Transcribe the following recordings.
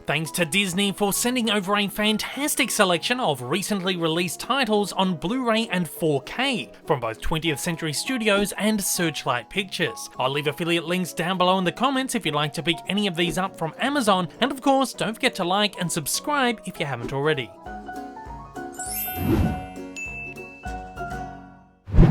Thanks to Disney for sending over a fantastic selection of recently released titles on Blu-ray and 4K from both 20th Century Studios and Searchlight Pictures. I'll leave affiliate links down below in the comments if you'd like to pick any of these up from Amazon, and of course don't forget to like and subscribe if you haven't already.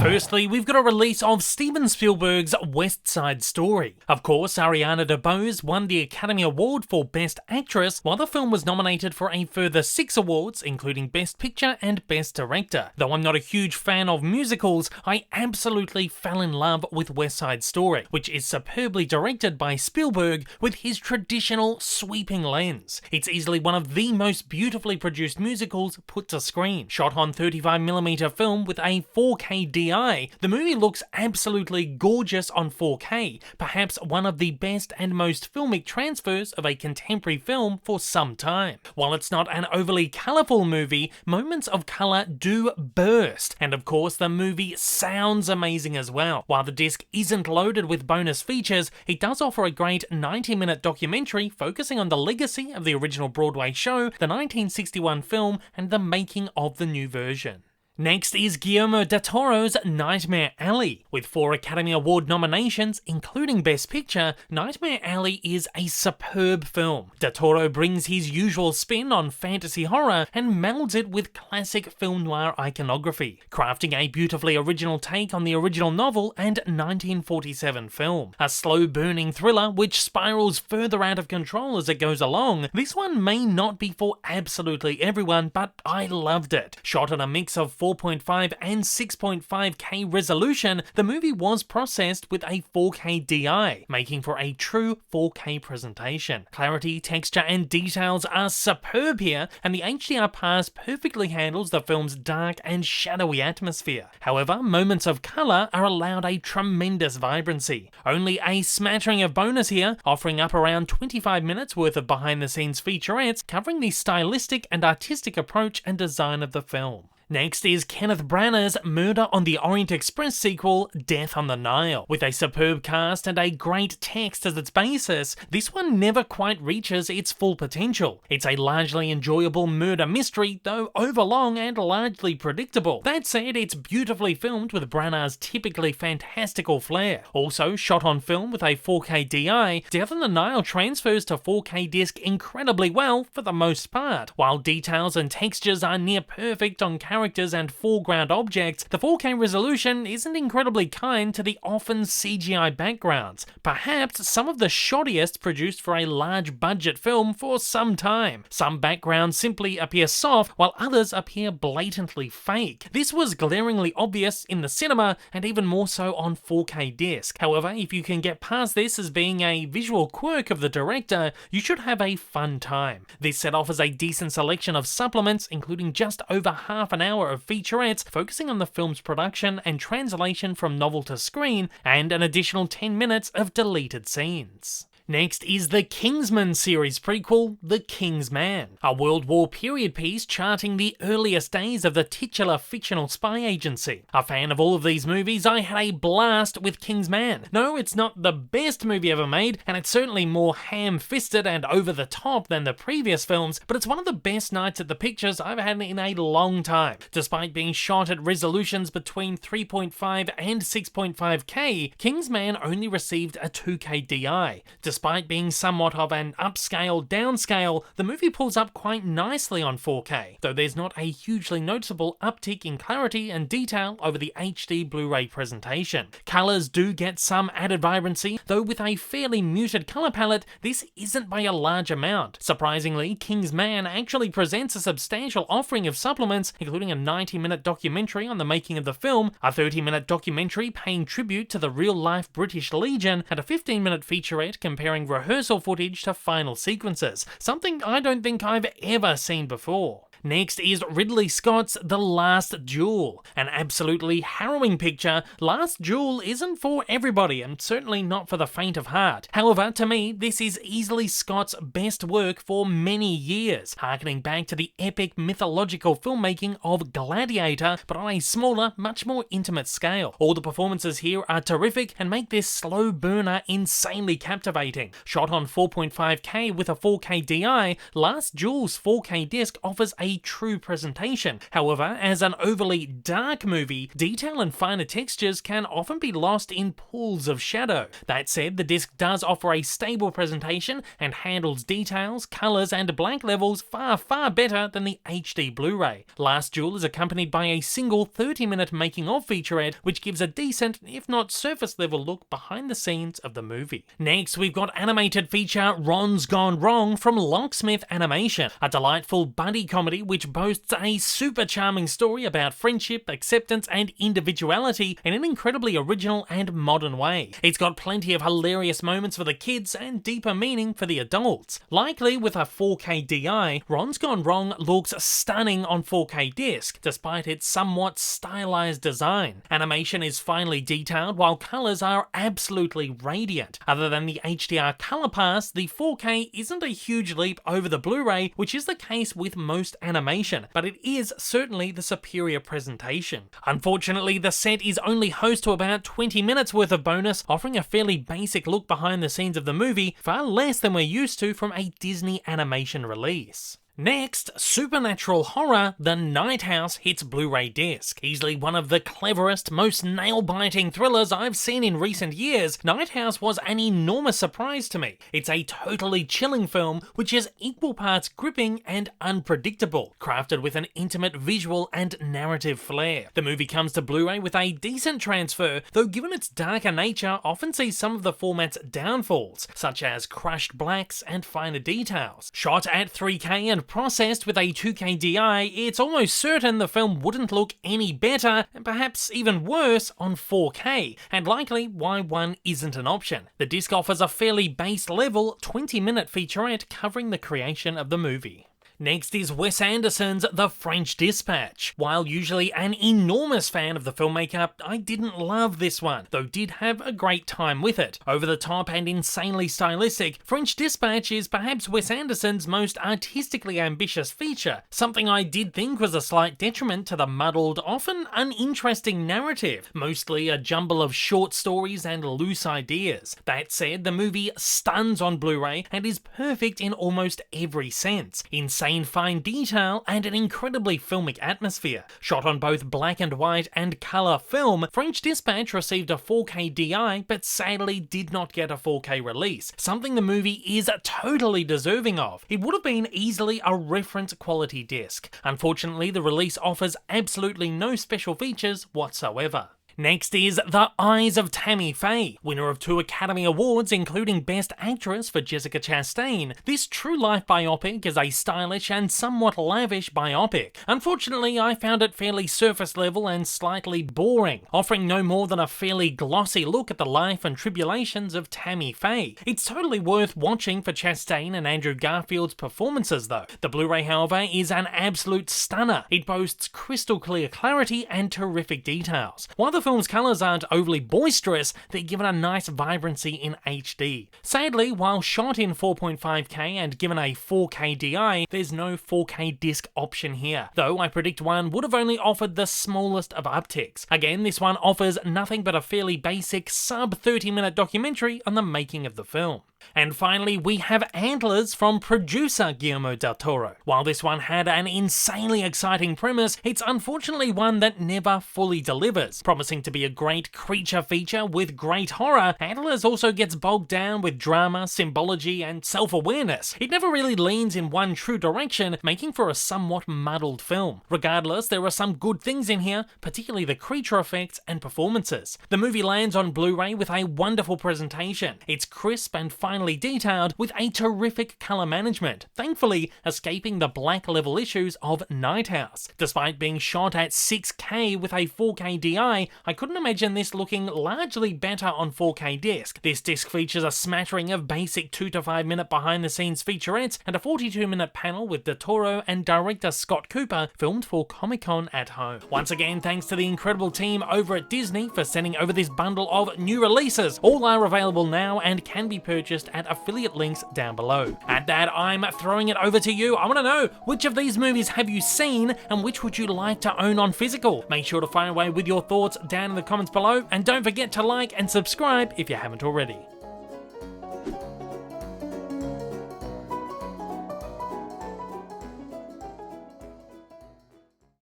Firstly, we've got a release of Steven Spielberg's West Side Story. Of course, Ariana DeBose won the Academy Award for Best Actress, while the film was nominated for a further 6 awards, including Best Picture and Best Director. Though I'm not a huge fan of musicals, I absolutely fell in love with West Side Story, which is superbly directed by Spielberg with his traditional sweeping lens. It's easily one of the most beautifully produced musicals put to screen. Shot on 35mm film with a 4K DI, the movie looks absolutely gorgeous on 4K, perhaps one of the best and most filmic transfers of a contemporary film for some time. While it's not an overly colourful movie, moments of colour do burst, and of course the movie sounds amazing as well. While the disc isn't loaded with bonus features, it does offer a great 90-minute documentary focusing on the legacy of the original Broadway show, the 1961 film, and the making of the new version. Next is Guillermo del Toro's Nightmare Alley. With 4 Academy Award nominations, including Best Picture, Nightmare Alley is a superb film. Del Toro brings his usual spin on fantasy horror and melds it with classic film noir iconography, crafting a beautifully original take on the original novel and 1947 film. A slow-burning thriller which spirals further out of control as it goes along, this one may not be for absolutely everyone, but I loved it. Shot on a mix of 4.5 and 6.5K resolution, the movie was processed with a 4K DI, making for a true 4K presentation. Clarity, texture, and details are superb here, and the HDR pass perfectly handles the film's dark and shadowy atmosphere. However, moments of colour are allowed a tremendous vibrancy. Only a smattering of bonus here, offering up around 25 minutes worth of behind-the-scenes featurettes covering the stylistic and artistic approach and design of the film. Next is Kenneth Branagh's Murder on the Orient Express sequel, Death on the Nile. With a superb cast and a great text as its basis, this one never quite reaches its full potential. It's a largely enjoyable murder mystery, though overlong and largely predictable. That said, it's beautifully filmed with Branagh's typically fantastical flair. Also shot on film with a 4K DI, Death on the Nile transfers to 4K disc incredibly well for the most part. While details and textures are near perfect on characters and foreground objects, the 4K resolution isn't incredibly kind to the often CGI backgrounds, perhaps some of the shoddiest produced for a large budget film for some time. Some backgrounds simply appear soft, while others appear blatantly fake. This was glaringly obvious in the cinema, and even more so on 4K disc. However, if you can get past this as being a visual quirk of the director, you should have a fun time. This set offers a decent selection of supplements, including just over half an hour of featurettes focusing on the film's production and translation from novel to screen, and an additional 10 minutes of deleted scenes. Next is the Kingsman series prequel, The King's Man, a World War period piece charting the earliest days of the titular fictional spy agency. A fan of all of these movies, I had a blast with King's Man. No, it's not the best movie ever made, and it's certainly more ham-fisted and over-the-top than the previous films, but it's one of the best nights at the pictures I've had in a long time. Despite being shot at resolutions between 3.5 and 6.5K, King's Man only received a 2K DI. Despite being somewhat of an upscale downscale, the movie pulls up quite nicely on 4K, though there's not a hugely noticeable uptick in clarity and detail over the HD Blu-ray presentation. Colours do get some added vibrancy, though with a fairly muted colour palette, this isn't by a large amount. Surprisingly, King's Man actually presents a substantial offering of supplements, including a 90-minute documentary on the making of the film, a 30-minute documentary paying tribute to the real-life British Legion, and a 15-minute featurette comparing rehearsal footage to final sequences, something I don't think I've ever seen before. Next is Ridley Scott's The Last Duel. An absolutely harrowing picture, Last Duel isn't for everybody and certainly not for the faint of heart. However, to me, this is easily Scott's best work for many years, harkening back to the epic mythological filmmaking of Gladiator, but on a smaller, much more intimate scale. All the performances here are terrific and make this slow burner insanely captivating. Shot on 4.5K with a 4K DI, Last Duel's 4K disc offers a true presentation. However, as an overly dark movie, detail and finer textures can often be lost in pools of shadow. That said, the disc does offer a stable presentation and handles details, colours and black levels far better than the HD Blu-ray. Last Duel is accompanied by a single 30-minute making-of featurette, which gives a decent, if not surface-level look behind the scenes of the movie. Next, we've got animated feature Ron's Gone Wrong from Locksmith Animation, a delightful buddy comedy which boasts a super charming story about friendship, acceptance and individuality in an incredibly original and modern way. It's got plenty of hilarious moments for the kids and deeper meaning for the adults. Likely with a 4K DI, Ron's Gone Wrong looks stunning on 4K disc, despite its somewhat stylized design. Animation is finely detailed while colors are absolutely radiant. Other than the HDR color pass, the 4K isn't a huge leap over the Blu-ray, which is the case with most animation, but it is certainly the superior presentation. Unfortunately, the set is only host to about 20 minutes worth of bonus, offering a fairly basic look behind the scenes of the movie, far less than we're used to from a Disney animation release. Next, supernatural horror The Night House hits Blu-ray disc. Easily one of the cleverest, most nail-biting thrillers I've seen in recent years, Night House was an enormous surprise to me. It's a totally chilling film which is equal parts gripping and unpredictable, crafted with an intimate visual and narrative flair. The movie comes to Blu-ray with a decent transfer, though given its darker nature often sees some of the format's downfalls, such as crushed blacks and finer details. Shot at 3K and processed with a 2K DI, it's almost certain the film wouldn't look any better, and perhaps even worse, on 4K, and likely why one isn't an option. The disc offers a fairly base level 20-minute featurette covering the creation of the movie. Next is Wes Anderson's The French Dispatch. While usually an enormous fan of the filmmaker, I didn't love this one, though did have a great time with it. Over the top and insanely stylistic, French Dispatch is perhaps Wes Anderson's most artistically ambitious feature, something I did think was a slight detriment to the muddled, often uninteresting narrative, mostly a jumble of short stories and loose ideas. That said, the movie stuns on Blu-ray and is perfect in almost every sense. Insane fine detail and an incredibly filmic atmosphere. Shot on both black and white and colour film, French Dispatch received a 4K DI but sadly did not get a 4K release, something the movie is totally deserving of. It would have been easily a reference quality disc. Unfortunately, the release offers absolutely no special features whatsoever. Next is The Eyes of Tammy Faye, winner of 2 Academy Awards including Best Actress for Jessica Chastain. This true-life biopic is a stylish and somewhat lavish biopic. Unfortunately, I found it fairly surface-level and slightly boring, offering no more than a fairly glossy look at the life and tribulations of Tammy Faye. It's totally worth watching for Chastain and Andrew Garfield's performances though. The Blu-ray, however, is an absolute stunner. It boasts crystal clear clarity and terrific details. While the film's colours aren't overly boisterous, they're given a nice vibrancy in HD. Sadly, while shot in 4.5K and given a 4K DI, there's no 4K disc option here, though I predict one would have only offered the smallest of upticks. Again, this one offers nothing but a fairly basic sub 30-minute documentary on the making of the film. And finally, we have Antlers from producer Guillermo del Toro. While this one had an insanely exciting premise, it's unfortunately one that never fully delivers. Promising to be a great creature feature with great horror, Antlers also gets bogged down with drama, symbology, and self-awareness. It never really leans in one true direction, making for a somewhat muddled film. Regardless, there are some good things in here, particularly the creature effects and performances. The movie lands on Blu-ray with a wonderful presentation. It's crisp and fine finely detailed with a terrific colour management, thankfully escaping the black level issues of Night House. Despite being shot at 6K with a 4K DI, I couldn't imagine this looking largely better on 4K disc. This disc features a smattering of basic 2 to 5 minute behind the scenes featurettes and a 42-minute panel with Del Toro and director Scott Cooper filmed for Comic-Con at home. Once again, thanks to the incredible team over at Disney for sending over this bundle of new releases. All are available now and can be purchased at affiliate links down below. At that, I'm throwing it over to you. I want to know, which of these movies have you seen and which would you like to own on physical? Make sure to fire away with your thoughts down in the comments below, and don't forget to like and subscribe if you haven't already.